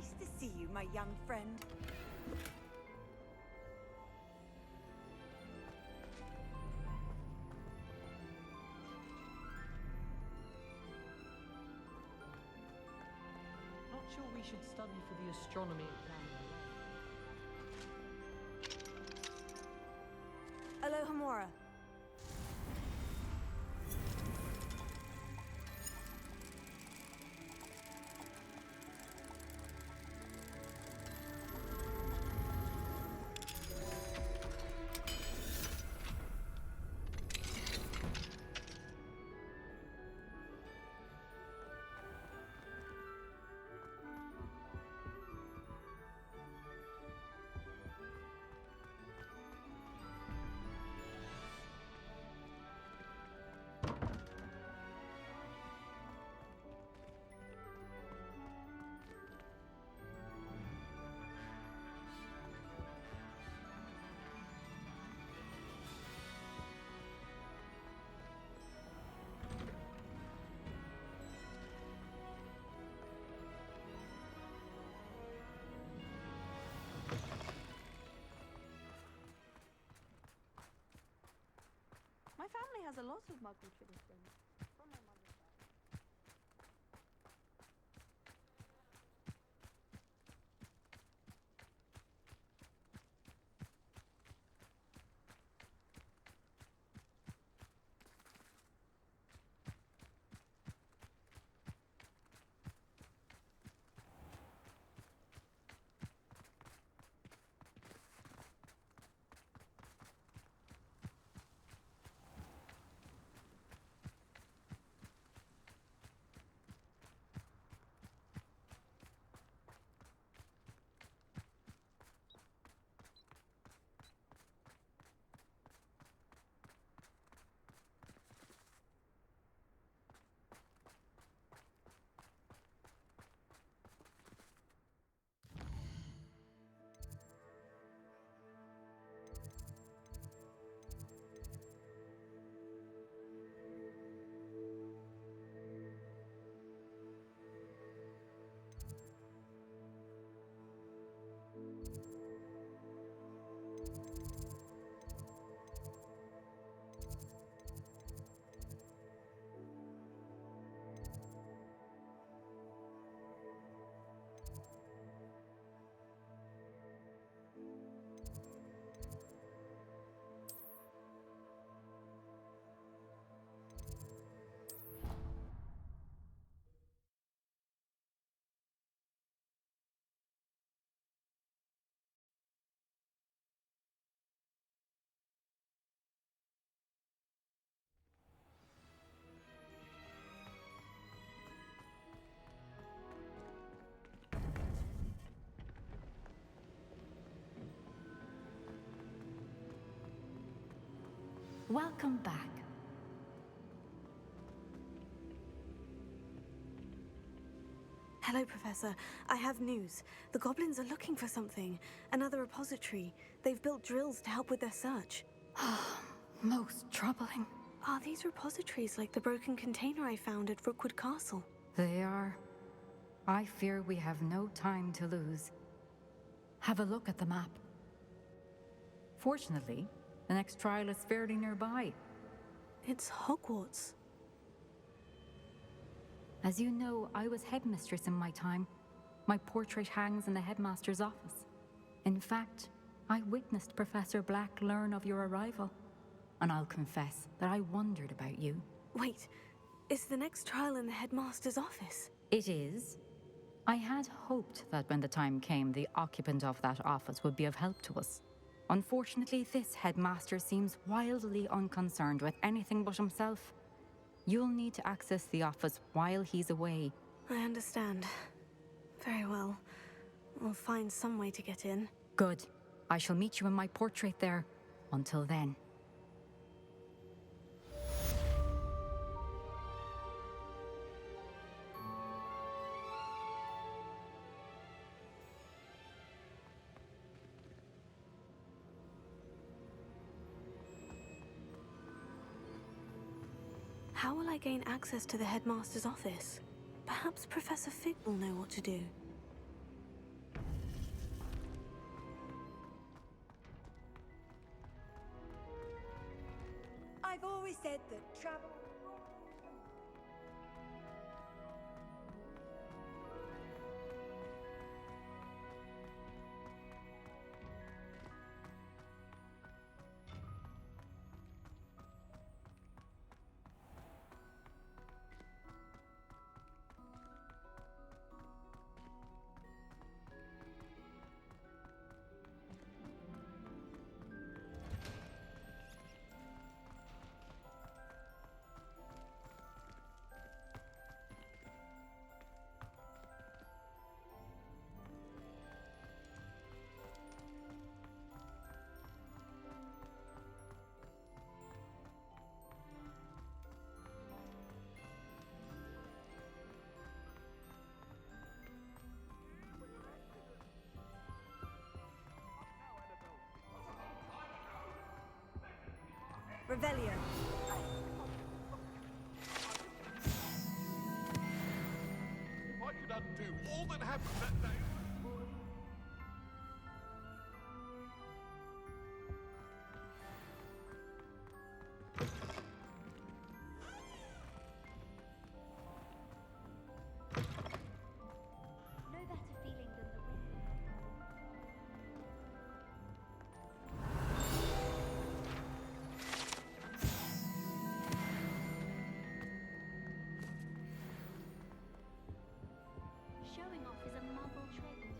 Nice to see you, my young friend. Not sure we should study for the astronomy exam. Alohomora. My family has a lot of Muggle traditions. From my mother's side. Welcome back. Hello, Professor. I have news. The goblins are looking for something. Another repository. They've built drills to help with their search. Most troubling. Are these repositories like the broken container I found at Rookwood Castle? They are. I fear we have no time to lose. Have a look at the map. Fortunately, the next trial is fairly nearby. It's Hogwarts. As you know, I was headmistress in my time. My portrait hangs in the headmaster's office. In fact, I witnessed Professor Black learn of your arrival. And I'll confess that I wondered about you. Wait, is the next trial in the headmaster's office? It is. I had hoped that when the time came, the occupant of that office would be of help to us. Unfortunately, this headmaster seems wildly unconcerned with anything but himself. You'll need to access the office while he's away. I understand. Very well. We'll find some way to get in. Good. I shall meet you in my portrait there. Until then. How will I gain access to the headmaster's office? Perhaps Professor Fig will know what to do. Travel. Revelio. If I could undo all that happened that day. No better feeling than the wind. Showing off is a muggle trait.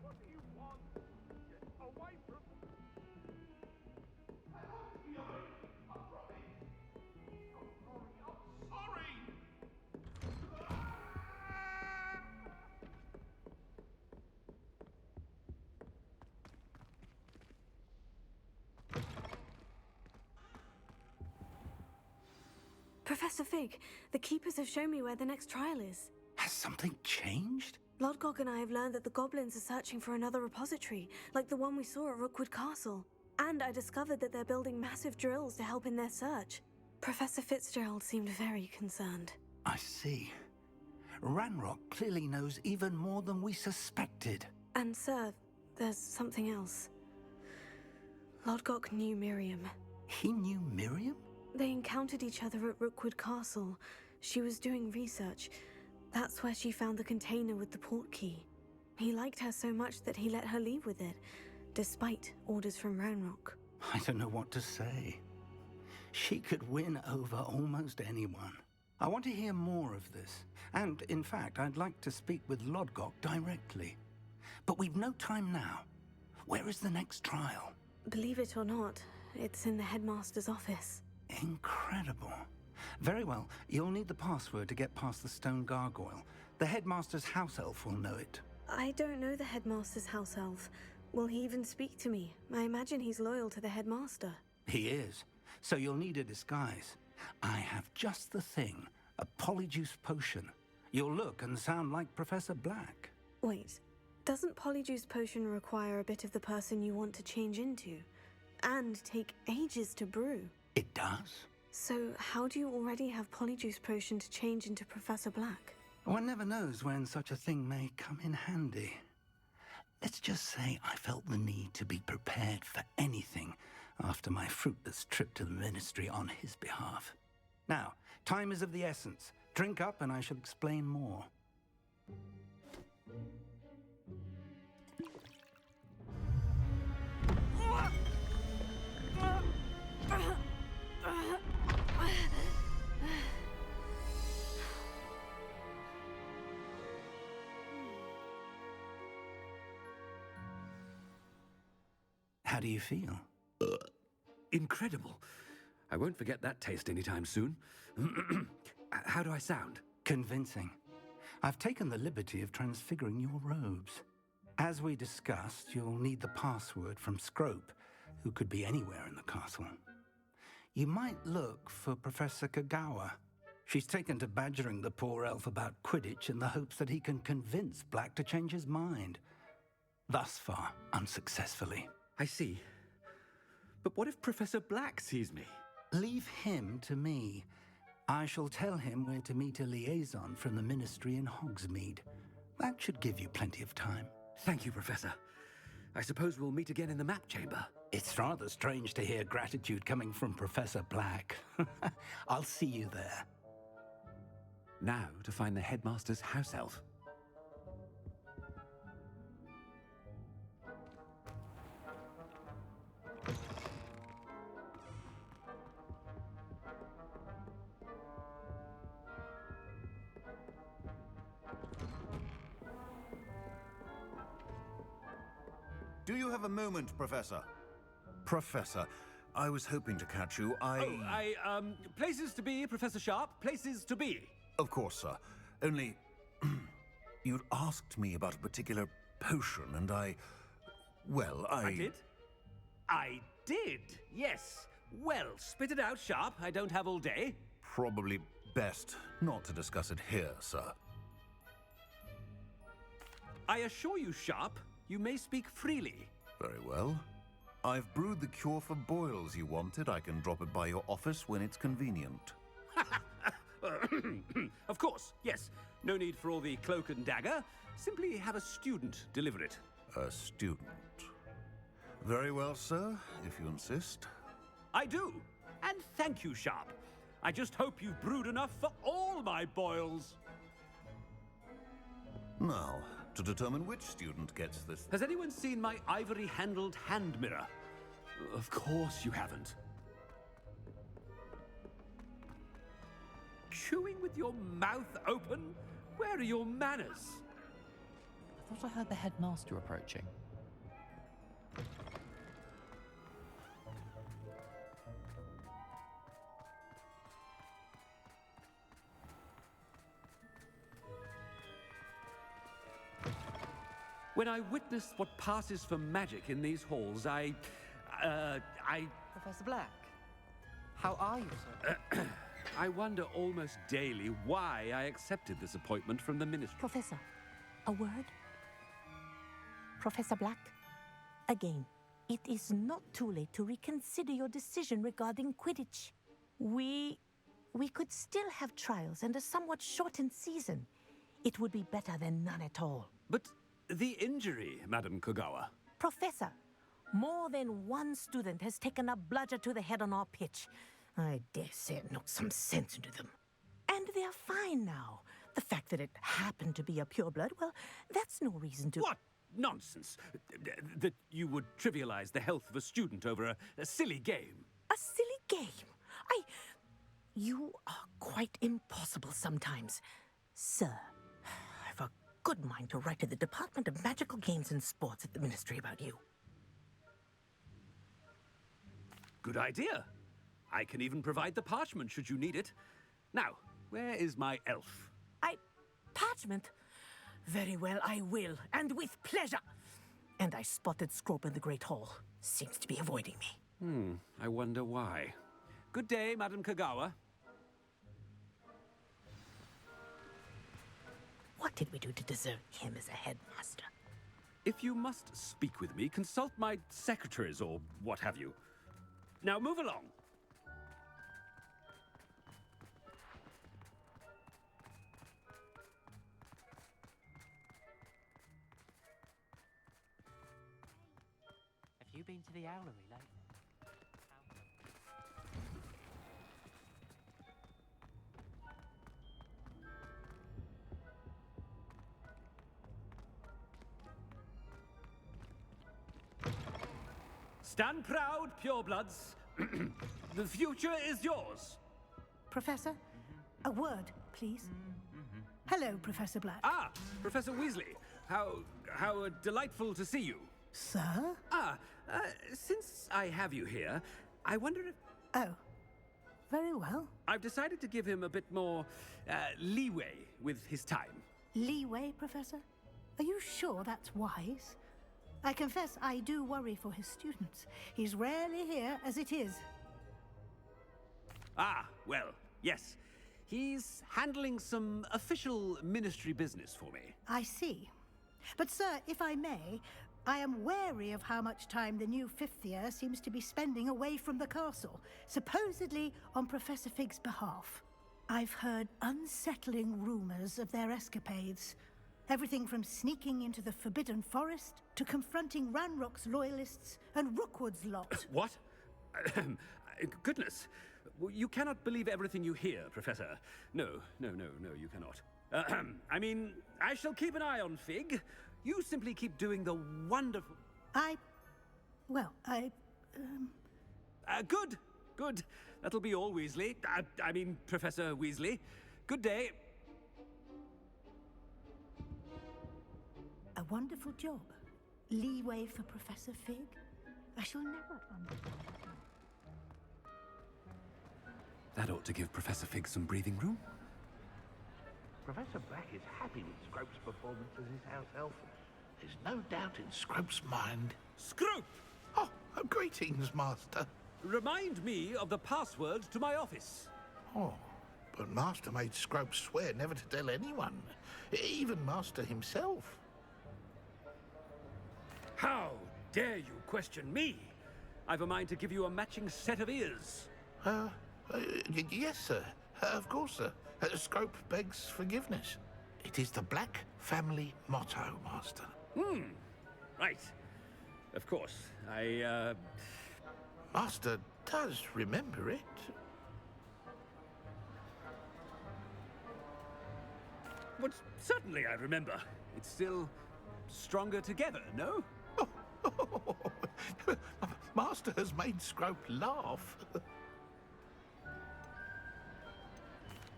What do you want? Get away from... I'm sorry! Professor Fig, the Keepers have shown me where the next trial is. Has something changed? Lodgok and I have learned that the goblins are searching for another repository, like the one we saw at Rookwood Castle. And I discovered that they're building massive drills to help in their search. Professor Fitzgerald seemed very concerned. I see. Ranrock clearly knows even more than we suspected. And sir, there's something else. Lodgok knew Miriam. He knew Miriam? They encountered each other at Rookwood Castle. She was doing research. That's where she found the container with the port key. He liked her so much that he let her leave with it, despite orders from Ranrock. I don't know what to say. She could win over almost anyone. I want to hear more of this. And, in fact, I'd like to speak with Lodgok directly. But we've no time now. Where is the next trial? Believe it or not, it's in the headmaster's office. Incredible. Very well, you'll need the password to get past the stone gargoyle. The headmaster's house elf will know it. I don't know the headmaster's house elf. Will he even speak to me? I imagine he's loyal to the headmaster. He is. So you'll need a disguise. I have just the thing. A polyjuice potion. You'll look and sound like Professor Black. Wait, doesn't polyjuice potion require a bit of the person you want to change into? And take ages to brew? It does? So how do you already have polyjuice potion to change into Professor Black? One never knows when such a thing may come in handy. Let's just say I felt the need to be prepared for anything after my fruitless trip to the Ministry on his behalf. Now, time is of the essence. Drink up and I shall explain more. How do you feel? Incredible. I won't forget that taste anytime soon. How do I sound? Convincing. I've taken the liberty of transfiguring your robes. As we discussed, you'll need the password from Scrope, who could be anywhere in the castle. You might look for Professor Kagawa. She's taken to badgering the poor elf about Quidditch in the hopes that he can convince Black to change his mind. Thus far, unsuccessfully. I see. But what if Professor Black sees me? Leave him to me. I shall tell him where to meet a liaison from the Ministry in Hogsmeade. That should give you plenty of time. Thank you, Professor. I suppose we'll meet again in the map chamber. It's rather strange to hear gratitude coming from Professor Black. I'll see you there. Now to find the headmaster's house elf. Do you have a moment, Professor? Professor, I was hoping to catch you. Places to be, Professor Sharp. Places to be. Of course, sir. Only... you'd asked me about a particular potion, and I did? I did, yes. Well, spit it out, Sharp. I don't have all day. Probably best not to discuss it here, sir. I assure you, Sharp, you may speak freely. Very well. I've brewed the cure for boils you wanted. I can drop it by your office when it's convenient. Of course, yes. No need for all the cloak and dagger. Simply have a student deliver it. A student. Very well, sir, if you insist. I do. And thank you, Sharp. I just hope you've brewed enough for all my boils. Now, to determine which student gets this... Has anyone seen my ivory-handled hand mirror? Of course you haven't. Chewing with your mouth open? Where are your manners? I thought I heard the headmaster approaching. When I witness what passes for magic in these halls, Professor Black, how are you, sir? I wonder almost daily why I accepted this appointment from the ministry. Professor, a word? Professor Black, again, it is not too late to reconsider your decision regarding Quidditch. We could still have trials and a somewhat shortened season. It would be better than none at all. But the injury, Madam Kagawa. Professor, more than one student has taken a bludger to the head on our pitch. I dare say it knocked some sense into them. And they're fine now. The fact that it happened to be a pureblood, well, that's no reason to... What nonsense! That you would trivialize the health of a student over a silly game. A silly game? You are quite impossible sometimes. Sir, I've a good mind to write to the Department of Magical Games and Sports at the Ministry about you. Good idea. I can even provide the parchment should you need it. Now, where is my elf? Parchment? Very well, I will, and with pleasure. And I spotted Scrope in the Great Hall. Seems to be avoiding me. I wonder why. Good day, Madam Kagawa. What did we do to deserve him as a headmaster? If you must speak with me, consult my secretaries or what have you. Now move along. Have you been to the Owlery lately? Stand proud, purebloods. The future is yours. Professor, a word, please. Hello, Professor Black. Ah, Professor Weasley. How delightful to see you. Sir? Since I have you here, I wonder if... Oh, very well. I've decided to give him a bit more leeway with his time. Leeway, Professor? Are you sure that's wise? I confess I do worry for his students. He's rarely here as it is. Ah, well, yes. He's handling some official ministry business for me. I see. But, sir, if I may, I am wary of how much time the new fifth year seems to be spending away from the castle, supposedly on Professor Fig's behalf. I've heard unsettling rumors of their escapades. Everything from sneaking into the Forbidden Forest to confronting Ranrock's loyalists and Rookwood's lot. What? Goodness. You cannot believe everything you hear, Professor. No, you cannot. I mean, I shall keep an eye on Fig. You simply keep doing the wonderful... Good. That'll be all, Weasley. I mean, Professor Weasley. Good day. A wonderful job. Leeway for Professor Fig? I shall never understand. That ought to give Professor Fig some breathing room. Professor Black is happy with Scrope's performance as his house elf. There's no doubt in Scrope's mind. Scrope! Oh, greetings, Master. Remind me of the password to my office. Oh, but Master made Scrope swear never to tell anyone, even Master himself. How dare you question me? I've a mind to give you a matching set of ears. Yes, sir. Of course, sir. Scrope begs forgiveness. It is the Black family motto, Master. Right. Of course. Master does remember it. But certainly I remember. It's still stronger together, no? Master has made Scrope laugh.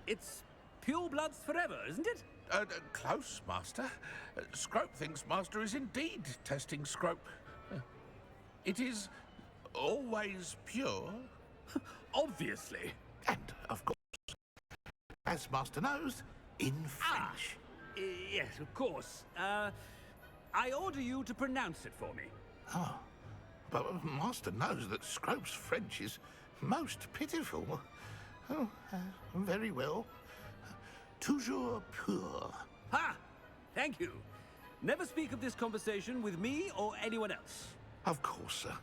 It's pure bloods forever, isn't it? Close, Master. Scrope thinks Master is indeed testing Scrope. It is always pure. Obviously. And, of course, as Master knows, in French. Yes, of course. I order you to pronounce it for me. Oh, but Master knows that Scrope's French is most pitiful. Oh, very well. Toujours pur. Ha! Thank you. Never speak of this conversation with me or anyone else. Of course, sir.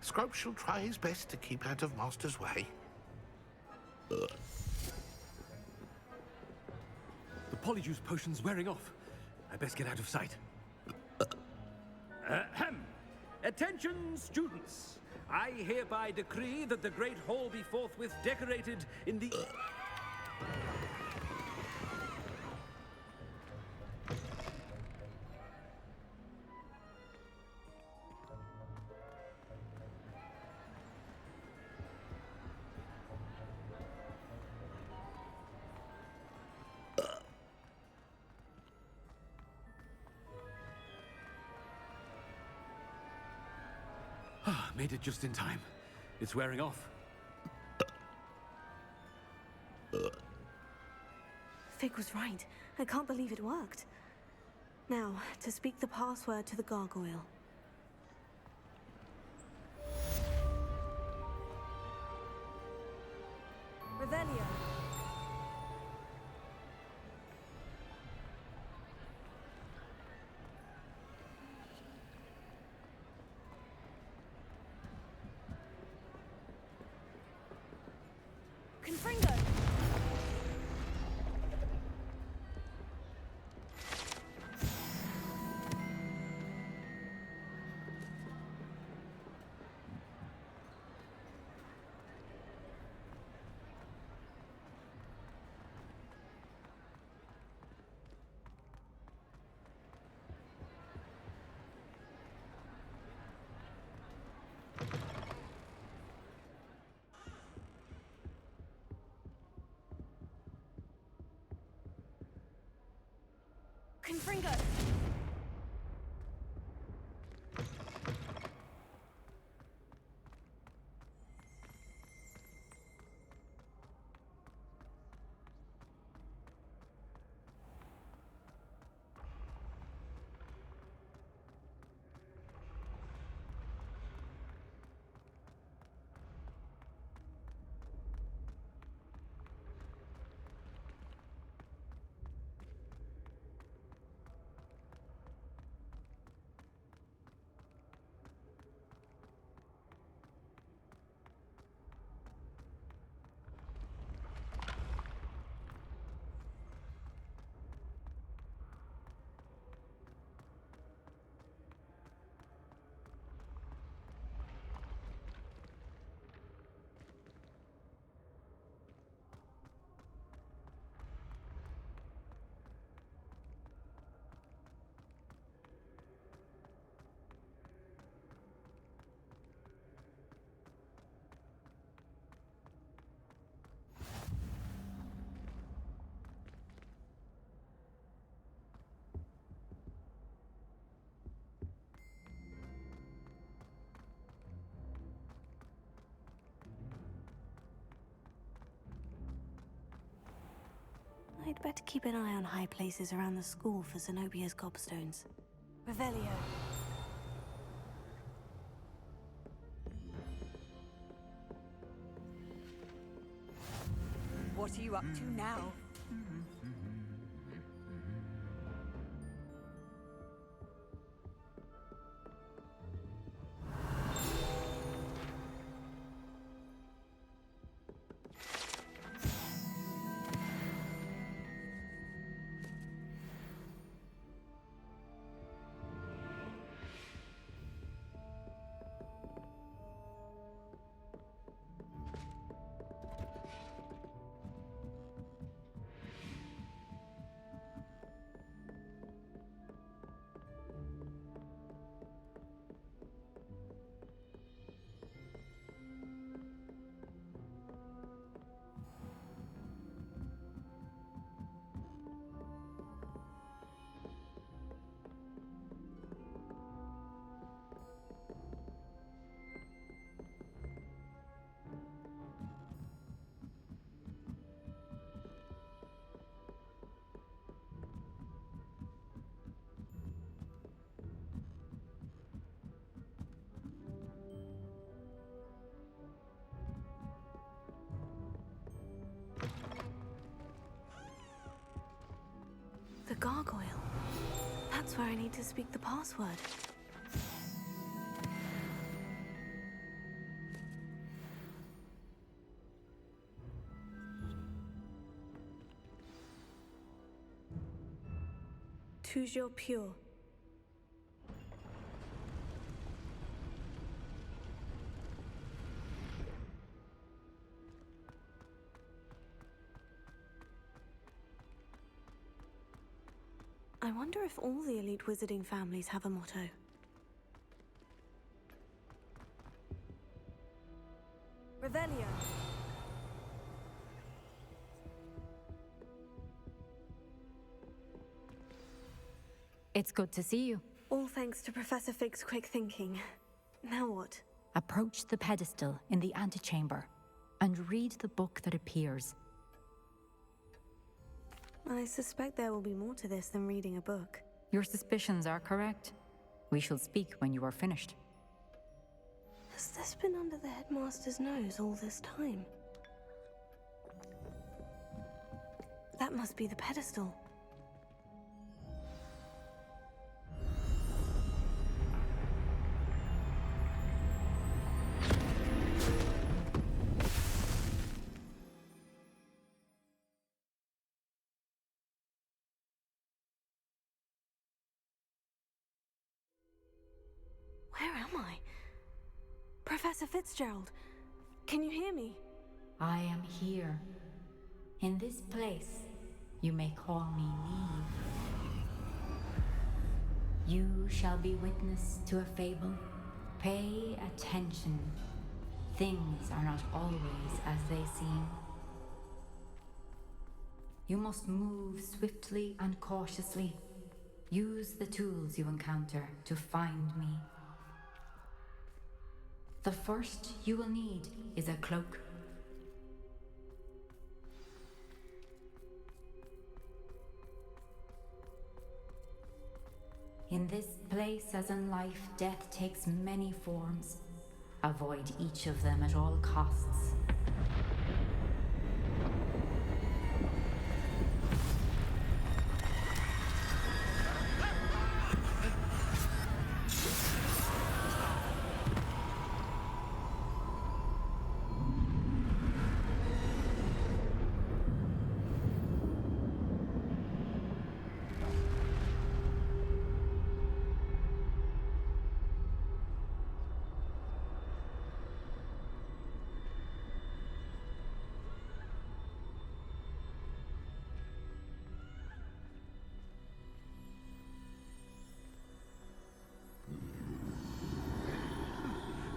Scrope shall try his best to keep out of Master's way. The Polyjuice potion's wearing off. I best get out of sight. Attention, students! I hereby decree that the Great Hall be forthwith decorated in the... Made it just in time. It's wearing off. Fig was right. I can't believe it worked. Now, to speak the password to the gargoyle. Revelio. Confringo. I'd better keep an eye on high places around the school for Zenobia's gobstones. Revelio. What are you up to now? The gargoyle. That's where I need to speak the password. Toujours pure. I wonder if all the elite wizarding families have a motto. Revelio. It's good to see you. All thanks to Professor Fig's quick thinking. Now what? Approach the pedestal in the antechamber and read the book that appears. I suspect there will be more to this than reading a book. Your suspicions are correct. We shall speak when you are finished. Has this been under the headmaster's nose all this time? That must be the pedestal. Where am I? Professor Fitzgerald, can you hear me? I am here. In this place, you may call me Neve. You shall be witness to a fable. Pay attention. Things are not always as they seem. You must move swiftly and cautiously. Use the tools you encounter to find me. The first you will need is a cloak. In this place, as in life, death takes many forms. Avoid each of them at all costs.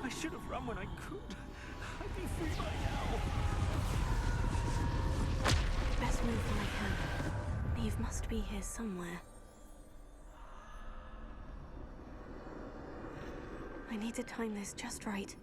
I should have run when I could. I'd be free by now. Best move when I can. Neve must be here somewhere. I need to time this just right.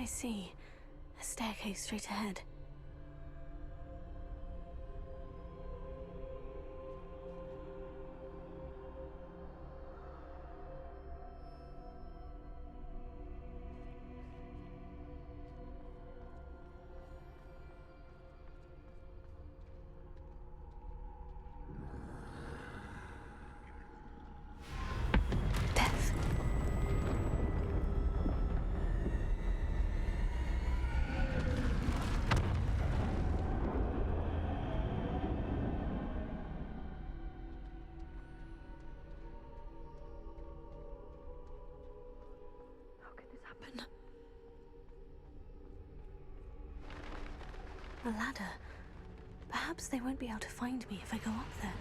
I see. A staircase straight ahead. Death. How could this happen? A ladder. Perhaps they won't be able to find me if I go up there.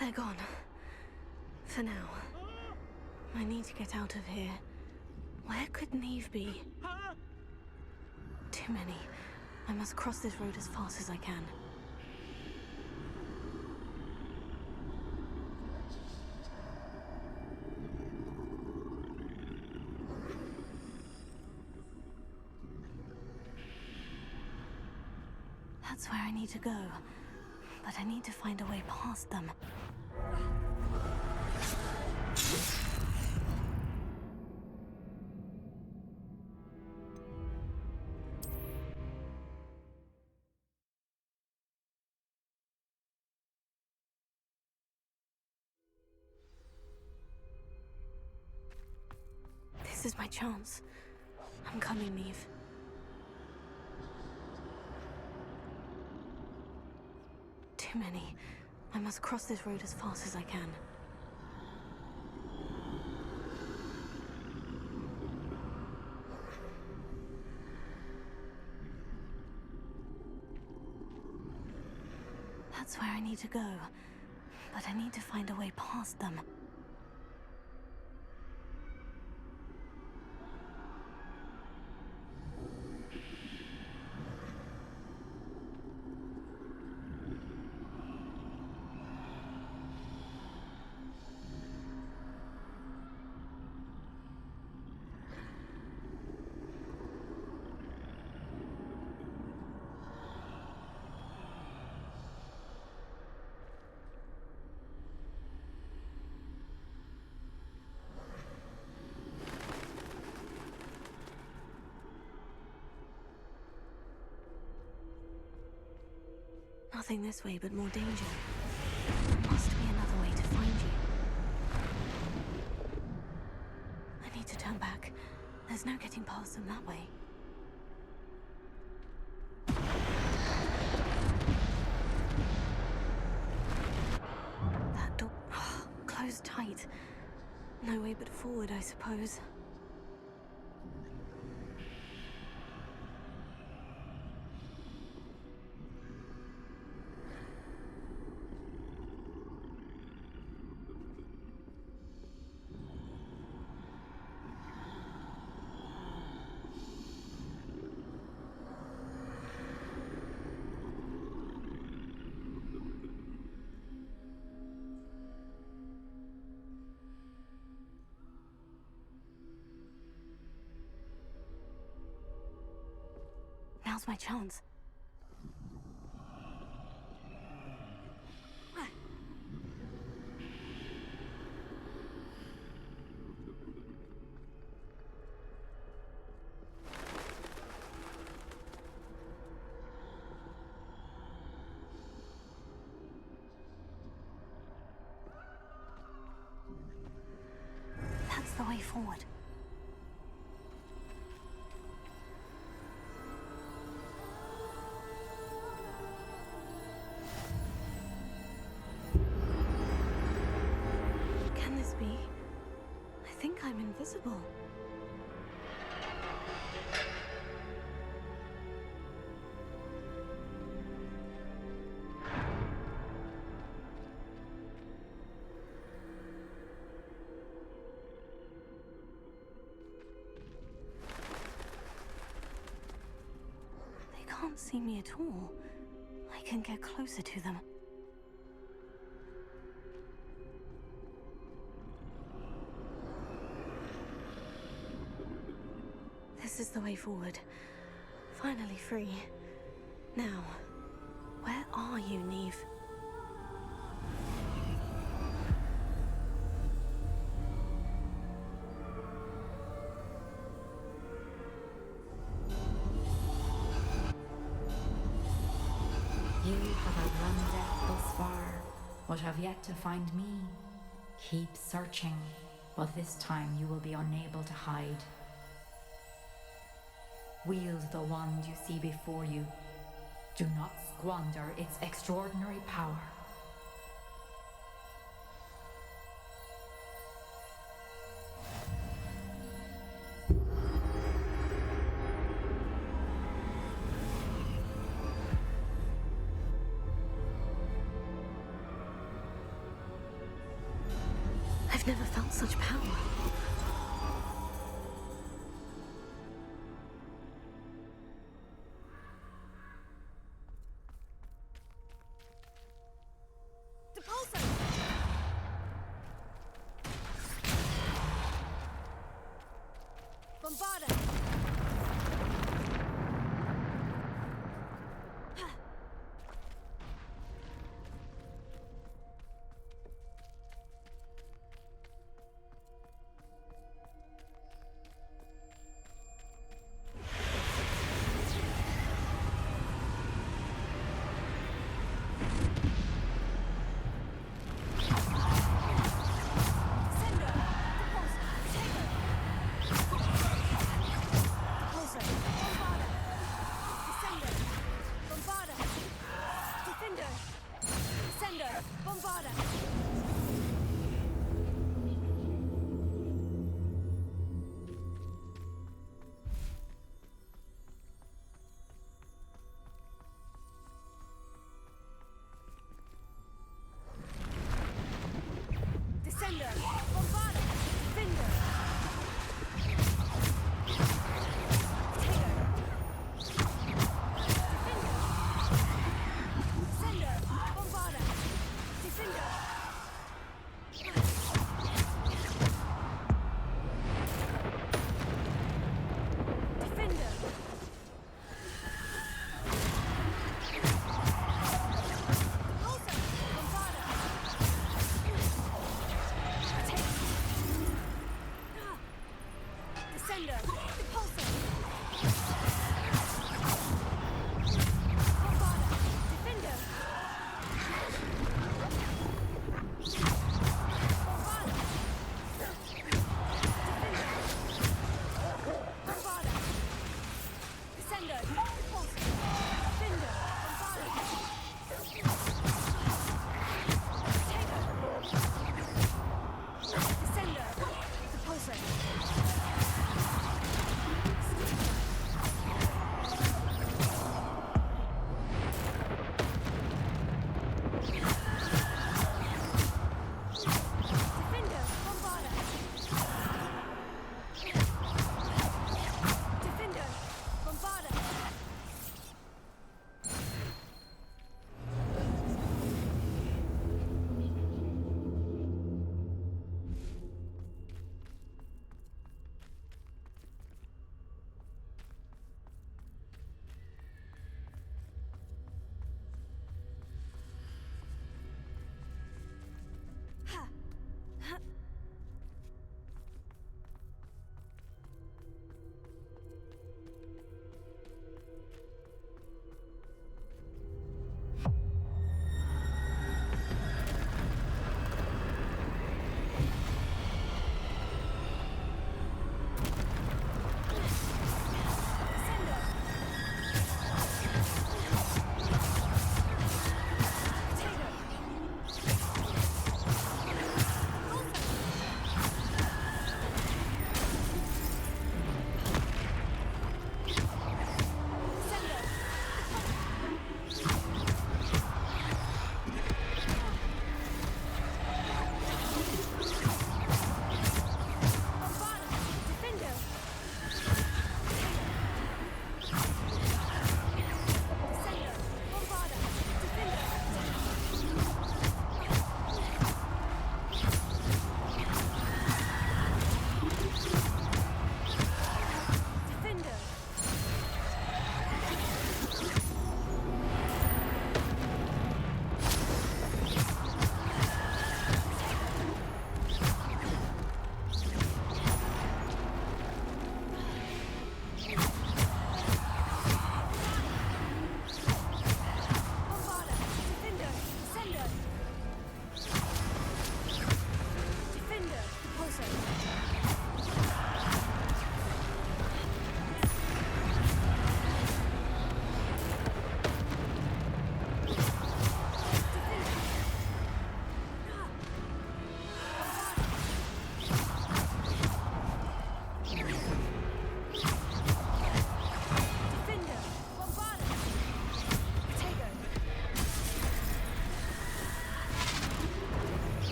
They're gone. For now. I need to get out of here. Where could Neve be? Too many. I must cross this road as fast as I can. That's where I need to go. But I need to find a way past them. This is my chance. I'm coming, Neve. Too many. I must cross this road as fast as I can. That's where I need to go. But I need to find a way past them. Nothing this way but more danger. There must be another way to find you. I need to turn back. There's no getting past them that way. That door... closed tight. No way but forward, I suppose. Now's my chance. That's the way forward. Can this be? I think I'm invisible. can't see me at all. I can get closer to them. This is the way forward. Finally free. Now, where are you, Neve? You have outrun death thus far, but have yet to find me. Keep searching, but this time you will be unable to hide. Wield the wand you see before you. Do not squander its extraordinary power. I've never felt such power. Bombarda!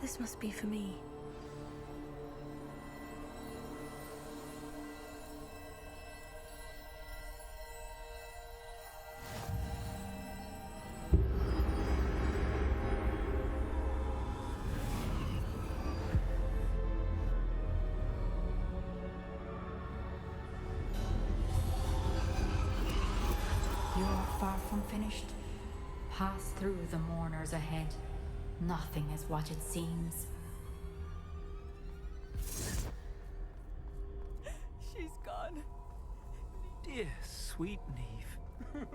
This must be for me. You're far from finished. Pass through the mourners ahead. Nothing is what it seems. She's gone. Dear, sweet Neve.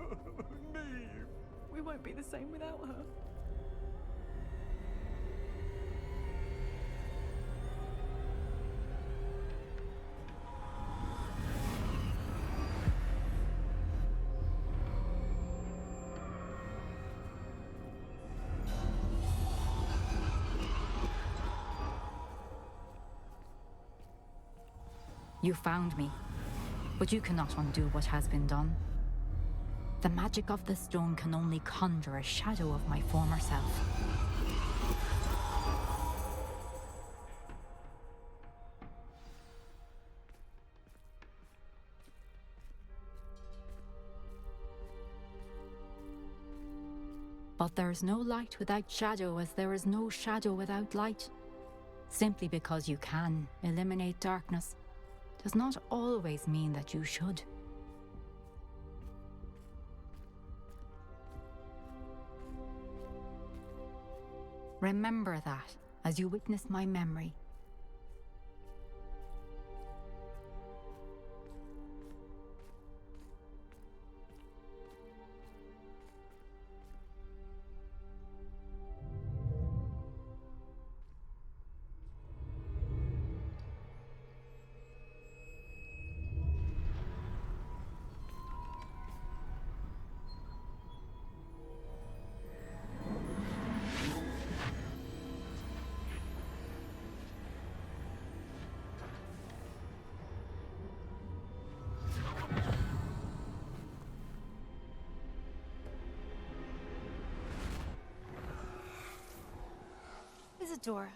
Neve. We won't be the same without her. You found me, but you cannot undo what has been done. The magic of the stone can only conjure a shadow of my former self. But there is no light without shadow, as there is no shadow without light. Simply because you can eliminate darkness does not always mean that you should. Remember that as you witness my memory. Isadora,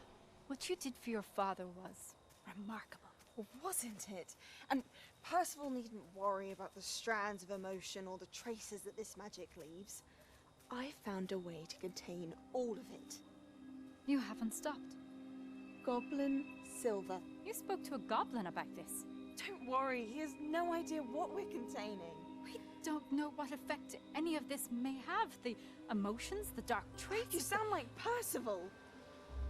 what you did for your father was remarkable. Well, wasn't it? And Percival needn't worry about the strands of emotion or the traces that this magic leaves. I found a way to contain all of it. You haven't stopped. Goblin Silver. You spoke to a goblin about this. Don't worry, he has no idea what we're containing. We don't know what effect any of this may have. The emotions, the dark traits. You sound like Percival.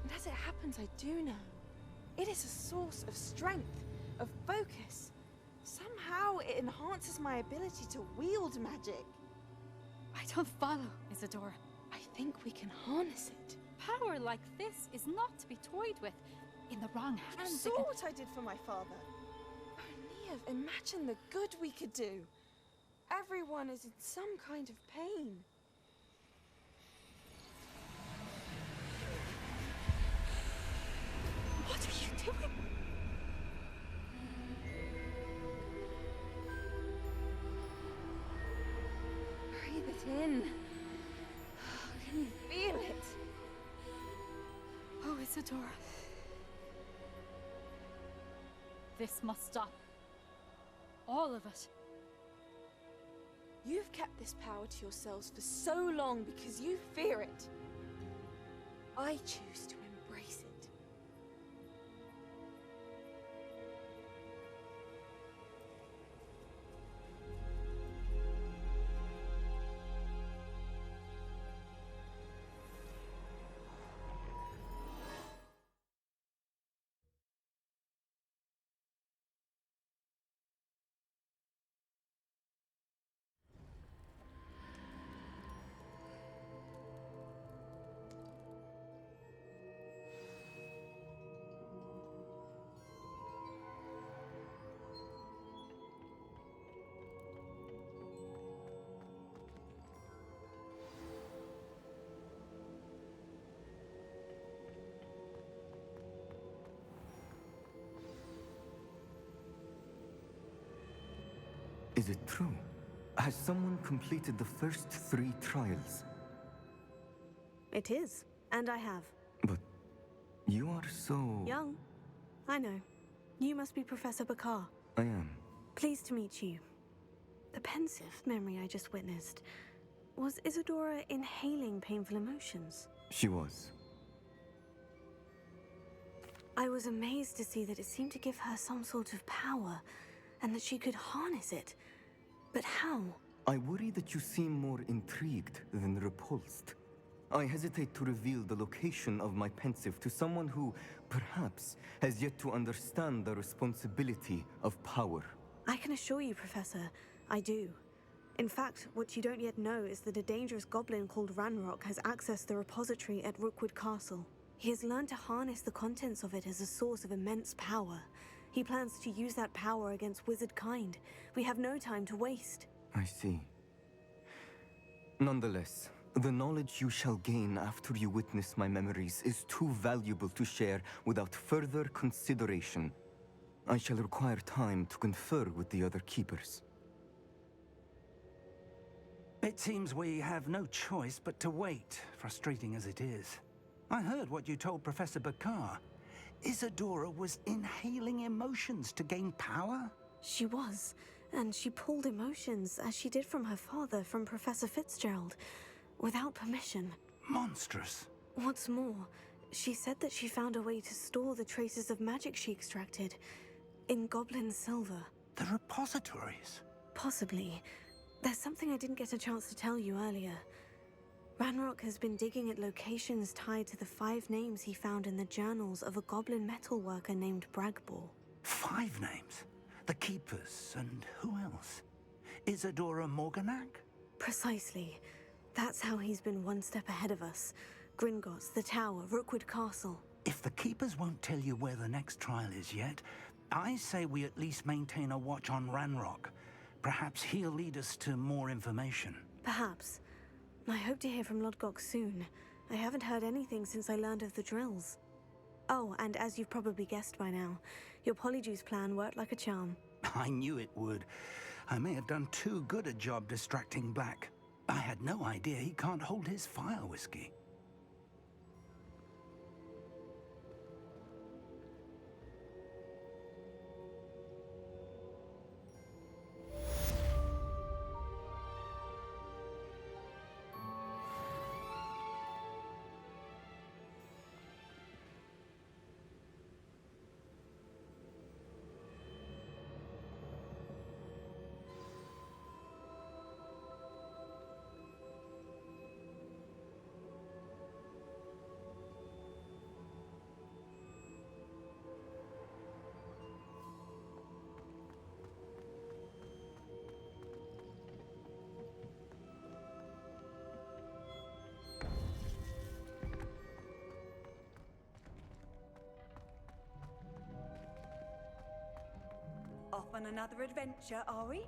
And as it happens, I do know. It is a source of strength, of focus. Somehow it enhances my ability to wield magic. I don't follow, Isadora. I think we can harness it. Power like this is not to be toyed with. In the wrong hands, You saw what I did for my father. Oh, Neve, imagine the good we could do. Everyone is in some kind of pain. What are you doing? Breathe it in. Can you feel it? Oh, Isadora. This must stop. All of it. You've kept this power to yourselves for so long because you fear it. I choose to embrace it. Is it true? Has someone completed the first 3 trials? It is, and I have. But You are so... Young. I know. You must be Professor Bakar. I am. Pleased to meet you. The pensive memory I just witnessed. Was Isadora inhaling painful emotions? She was. I was amazed to see that it seemed to give her some sort of power, and that she could harness it. But how? I worry that you seem more intrigued than repulsed. I hesitate to reveal the location of my pensive to someone who, perhaps, has yet to understand the responsibility of power. I can assure you, Professor, I do. In fact, what you don't yet know is that a dangerous goblin called Ranrock has accessed the repository at Rookwood Castle. He has learned to harness the contents of it as a source of immense power. He plans to use that power against wizard kind. We have no time to waste. I see. Nonetheless, the knowledge you shall gain after you witness my memories is too valuable to share without further consideration. I shall require time to confer with the other keepers. It seems we have no choice but to wait, frustrating as it is. I heard what you told Professor Bakar. Isadora was inhaling emotions to gain power? She was, and she pulled emotions, as she did from her father, from Professor Fitzgerald, without permission. Monstrous. What's more, she said that she found a way to store the traces of magic she extracted in goblin silver. The repositories? Possibly. There's something I didn't get a chance to tell you earlier. Ranrock has been digging at locations tied to the 5 names he found in the journals of a goblin metalworker named Bragbor. 5 names? The Keepers, and who else? Isadora Morganac? Precisely. That's how he's been one step ahead of us. Gringotts, the Tower, Rookwood Castle. If the Keepers won't tell you where the next trial is yet, I say we at least maintain a watch on Ranrock. Perhaps he'll lead us to more information. Perhaps. I hope to hear from Lodgok soon. I haven't heard anything since I learned of the drills. Oh, and as you've probably guessed by now, your Polyjuice plan worked like a charm. I knew it would. I may have done too good a job distracting Black. I had no idea he can't hold his fire whiskey. Off on another adventure, are we?